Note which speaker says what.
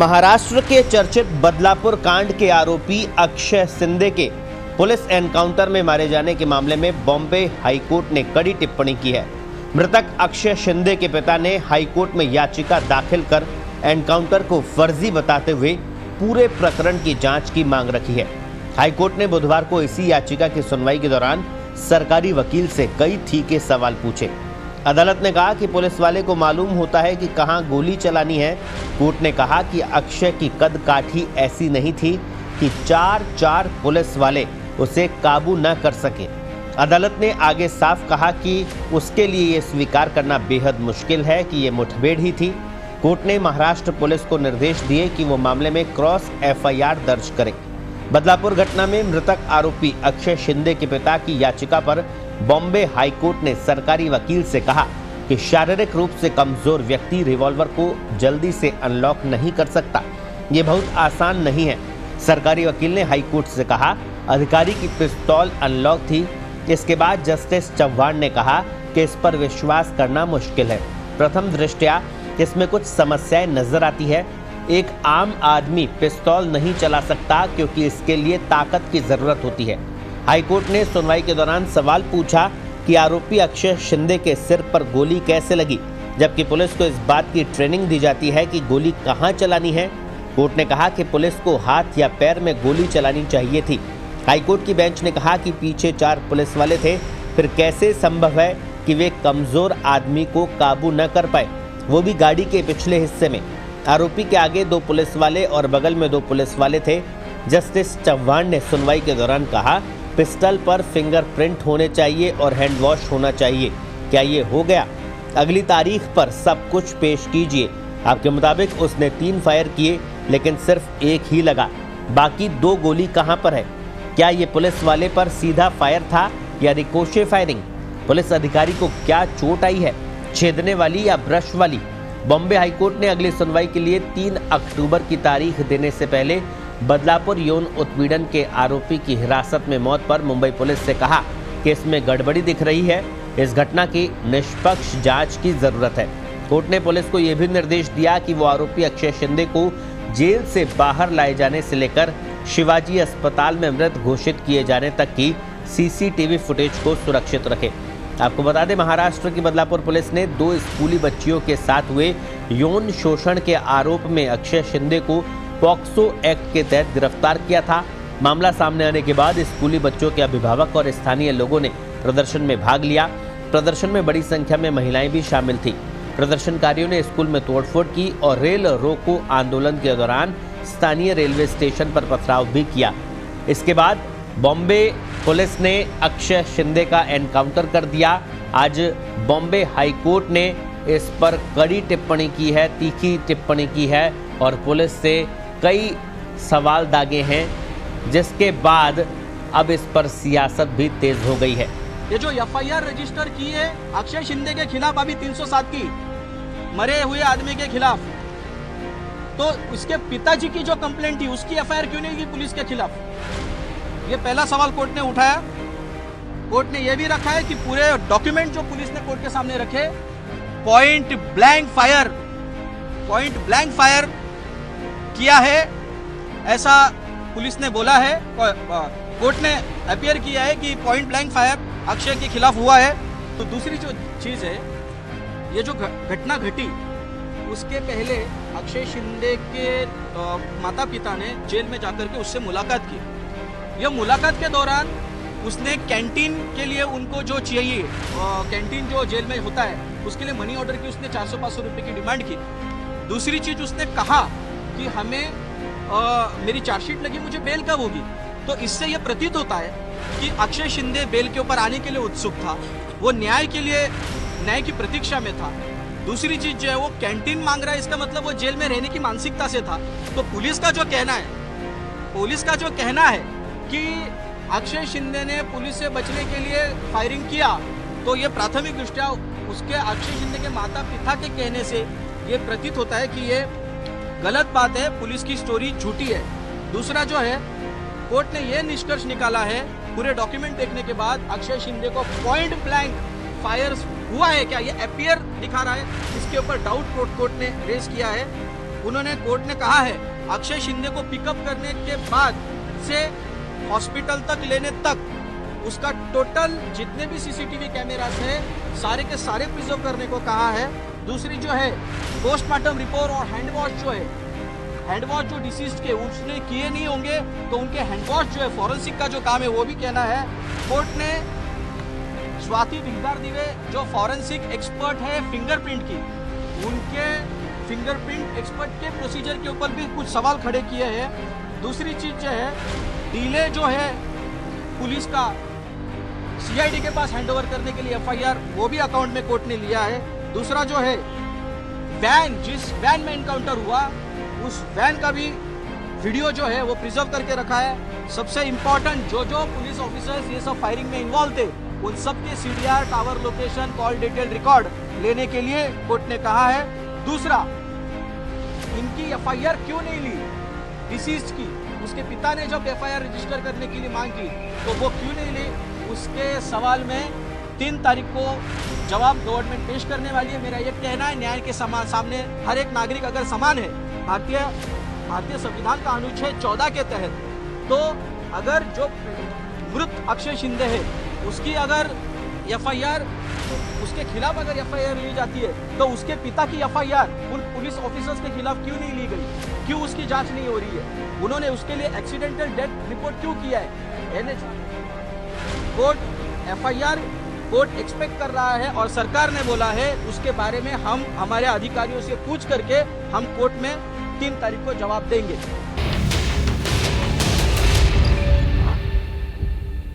Speaker 1: महाराष्ट्र के चर्चित बदलापुर कांड के आरोपी अक्षय शिंदे के पुलिस एनकाउंटर में मारे जाने के मामले में बॉम्बे हाईकोर्ट ने कड़ी टिप्पणी की है। मृतक अक्षय शिंदे के पिता ने हाईकोर्ट में याचिका दाखिल कर एनकाउंटर को फर्जी बताते हुए पूरे प्रकरण की जांच की मांग रखी है। हाईकोर्ट ने बुधवार को इसी याचिका की सुनवाई के दौरान सरकारी वकील से कई तीखे सवाल पूछे। अदालत ने कहा कि पुलिस वाले को मालूम होता है कि कहां गोली चलानी है। कोर्ट ने कहा कि अक्षय की कद काठी ऐसी नहीं थी कि चार पुलिस वाले उसे काबू न कर सके। अदालत ने आगे साफ कहा कि उसके लिए यह स्वीकार करना बेहद मुश्किल है कि यह मुठभेड़ ही थी। कोर्ट ने महाराष्ट्र पुलिस को निर्देश दिए कि वो मामले में क्रॉस एफआईआर दर्ज करे। बदलापुर घटना में मृतक आरोपी अक्षय शिंदे के पिता की याचिका पर बॉम्बे हाईकोर्ट ने सरकारी वकील से कहा कि शारीरिक रूप से कमजोर व्यक्ति रिवॉल्वर को जल्दी से अनलॉक नहीं कर सकता। ये बहुत आसान नहीं है। सरकारी वकील ने हाईकोर्ट से कहा अधिकारी की पिस्तौल अनलॉक थी। इसके बाद जस्टिस चव्हाण ने कहा कि इस पर विश्वास करना मुश्किल है। प्रथम दृष्टया इसमें कुछ समस्याएं नजर आती है। एक आम आदमी पिस्तौल नहीं चला सकता क्योंकि इसके लिए ताकत की जरूरत होती है। हाईकोर्ट ने सुनवाई के दौरान सवाल पूछा कि आरोपी अक्षय शिंदे के सिर पर गोली कैसे लगी, जबकि पुलिस को इस बात की ट्रेनिंग दी जाती है कि गोली कहां चलानी है। कोर्ट ने कहा कि पुलिस को हाथ या पैर में गोली चलानी चाहिए थी। हाईकोर्ट की बेंच ने कहा कि पीछे 4 पुलिस वाले थे, फिर कैसे संभव है कि वे कमजोर आदमी को काबू न कर पाए, वो भी गाड़ी के पिछले हिस्से में। आरोपी के आगे 2 पुलिस वाले और बगल में 2 पुलिस वाले थे। जस्टिस चव्हाण ने सुनवाई के दौरान कहा पिस्टल पर फिंगरप्रिंट होने चाहिए और हैंड वॉश होना चाहिए। क्या ये हो गया? अगली तारीख पर सब कुछ पेश कीजिए। आपके मुताबिक उसने 3 फायर किए लेकिन सिर्फ 1 ही लगा, बाकी 2 गोली कहां पर है? क्या ये पुलिस वाले पर सीधा फायर था या रिकोशे फायरिंग? पुलिस अधिकारी को क्या चोट आई है, छेदने वाली या ब्रश वाली? बॉम्बे हाईकोर्ट ने अगली सुनवाई के लिए 3 अक्टूबर की तारीख देने से पहले बदलापुर यौन उत्पीड़न के आरोपी की हिरासत में मौत पर मुंबई पुलिस से कहा कि इसमें गड़बड़ी दिख रही है। इस घटना की निष्पक्ष जांच की जरूरत है। कोर्ट ने पुलिस को यह भी निर्देश दिया कि वो आरोपी अक्षय शिंदे को जेल से बाहर लाए जाने से लेकर शिवाजी अस्पताल में मृत घोषित किए जाने तक की सीसीटीवी फुटेज को सुरक्षित रखे। आपको बता दें, महाराष्ट्र की बदलापुर पुलिस ने 2 स्कूली बच्चियों के साथ हुए यौन शोषण के आरोप में अक्षय शिंदे को पॉक्सो एक्ट के तहत गिरफ्तार किया था। मामला सामने आने के बाद स्कूली बच्चों के अभिभावक और स्थानीय लोगों ने प्रदर्शन में भाग लिया। प्रदर्शन में बड़ी संख्या में महिलाएं भी शामिल थी। प्रदर्शनकारियों ने स्कूल में तोड़फोड़ की और रेल रोको आंदोलन के दौरान स्थानीय रेलवे स्टेशन पर पथराव भी किया। इसके बाद बॉम्बे पुलिस ने अक्षय शिंदे का एनकाउंटर कर दिया। आज बॉम्बे हाईकोर्ट ने इस पर कड़ी टिप्पणी की है, तीखी टिप्पणी की है और पुलिस से कई सवाल दागे हैं, जिसके बाद अब इस पर सियासत भी तेज हो गई है।
Speaker 2: ये जो एफआईआर रजिस्टर की है अक्षय शिंदे के खिलाफ, अभी 307 की मरे हुए आदमी के खिलाफ, तो उसके पिताजी की जो कंप्लेंट थी उसकी एफआईआर क्यों नहीं की पुलिस के खिलाफ? ये पहला सवाल कोर्ट ने उठाया। कोर्ट ने यह भी रखा है कि पूरे डॉक्यूमेंट जो पुलिस ने कोर्ट के सामने रखे, पॉइंट ब्लैंक फायर किया है, ऐसा पुलिस ने बोला है। कोर्ट ने अपीयर किया है कि पॉइंट ब्लैंक फायर अक्षय के खिलाफ हुआ है। तो दूसरी जो चीज है, ये जो घटना घटी उसके पहले अक्षय शिंदे के माता पिता ने जेल में जाकर के उससे मुलाकात की। यह मुलाकात के दौरान उसने कैंटीन के लिए उनको जो चाहिए, कैंटीन जो जेल में होता है उसके लिए मनी ऑर्डर की, उसने 400-500 रुपए की डिमांड की। दूसरी चीज उसने कहा कि हमें मेरी चार्जशीट लगी, मुझे बेल कब होगी? तो इससे यह प्रतीत होता है कि अक्षय शिंदे बेल के ऊपर आने के लिए उत्सुक था, वो न्याय की प्रतीक्षा में था। दूसरी चीज जो है वो कैंटीन मांग रहा है, इसका मतलब वो जेल में रहने की मानसिकता से था। तो पुलिस का जो कहना है कि अक्षय शिंदे ने पुलिस से बचने के लिए फायरिंग किया, तो ये प्राथमिक दृष्टया उसके अक्षय शिंदे के माता पिता के कहने से ये प्रतीत होता है कि ये गलत बात है, पुलिस की स्टोरी झूठी है। दूसरा जो है, कोर्ट ने ये निष्कर्ष निकाला है पूरे डॉक्यूमेंट देखने के बाद, अक्षय शिंदे को पॉइंट ब्लैंक फायर हुआ है क्या, ये अपीयर दिखा रहा है। इसके ऊपर डाउट कोर्ट ने रेज किया है। उन्होंने कोर्ट ने कहा है अक्षय शिंदे को पिकअप करने के बाद से हॉस्पिटल तक लेने तक उसका टोटल जितने भी सीसीटीवी कैमरास है सारे के सारे प्रिजर्व करने को कहा है। दूसरी जो है पोस्टमार्टम रिपोर्ट और हैंड वॉश जो है, हैंड वॉश जो डिसीज्ड के उसने किए नहीं होंगे तो उनके हैंड वॉश जो है फॉरेंसिक का जो काम है वो भी कहना है। कोर्ट ने स्वाति दिलदार दिवे जो फॉरेंसिक एक्सपर्ट है फिंगरप्रिंट की, उनके फिंगरप्रिंट एक्सपर्ट के प्रोसीजर के ऊपर भी कुछ सवाल खड़े किए हैं। दूसरी चीज जो है डीले जो है पुलिस का सीआईडी के पास हैंडओवर करने के लिए एफआईआर वो भी अकाउंट में कोर्ट ने लिया है। दूसरा जो है वैन, जिस वैन में एनकाउंटर हुआ उस वैन का भी वीडियो जो है वो प्रिजर्व करके रखा है। सबसे इंपॉर्टेंट जो पुलिस ऑफिसर्स ये सब फायरिंग में इन्वॉल्व थे उन सब के CDR, tower location, call detail record लेने के लिए कोर्ट ने कहा है। दूसरा, इनकी एफआईआर क्यों नहीं ली डिसीज्ड की, उसके पिता ने जब एफआईआर रजिस्टर करने के लिए मांग की तो वो क्यों नहीं ली, उसके सवाल में 3 तारीख को जवाब गवर्नमेंट पेश करने वाली है। मेरा ये कहना है न्याय के सामने हर एक नागरिक अगर समान है भारतीय संविधान का अनुच्छेद 14 के तहत, तो अगर जो मृत अक्षय शिंदे है उसकी अगर एफआईआर, उसके खिलाफ अगर एफआईआर ली जाती है तो उसके पिता की एफआईआर उन पुलिस ऑफिसर्स के खिलाफ क्यों नहीं ली गई, क्यों उसकी जांच नहीं हो रही है, उन्होंने उसके लिए एक्सीडेंटल डेथ रिपोर्ट क्यों किया है। कोर्ट एफआईआर कोर्ट एक्सपेक्ट कर रहा है और सरकार ने बोला है उसके बारे में हम हमारे अधिकारियों से पूछ करके हम कोर्ट में 3 तारीख को जवाब देंगे।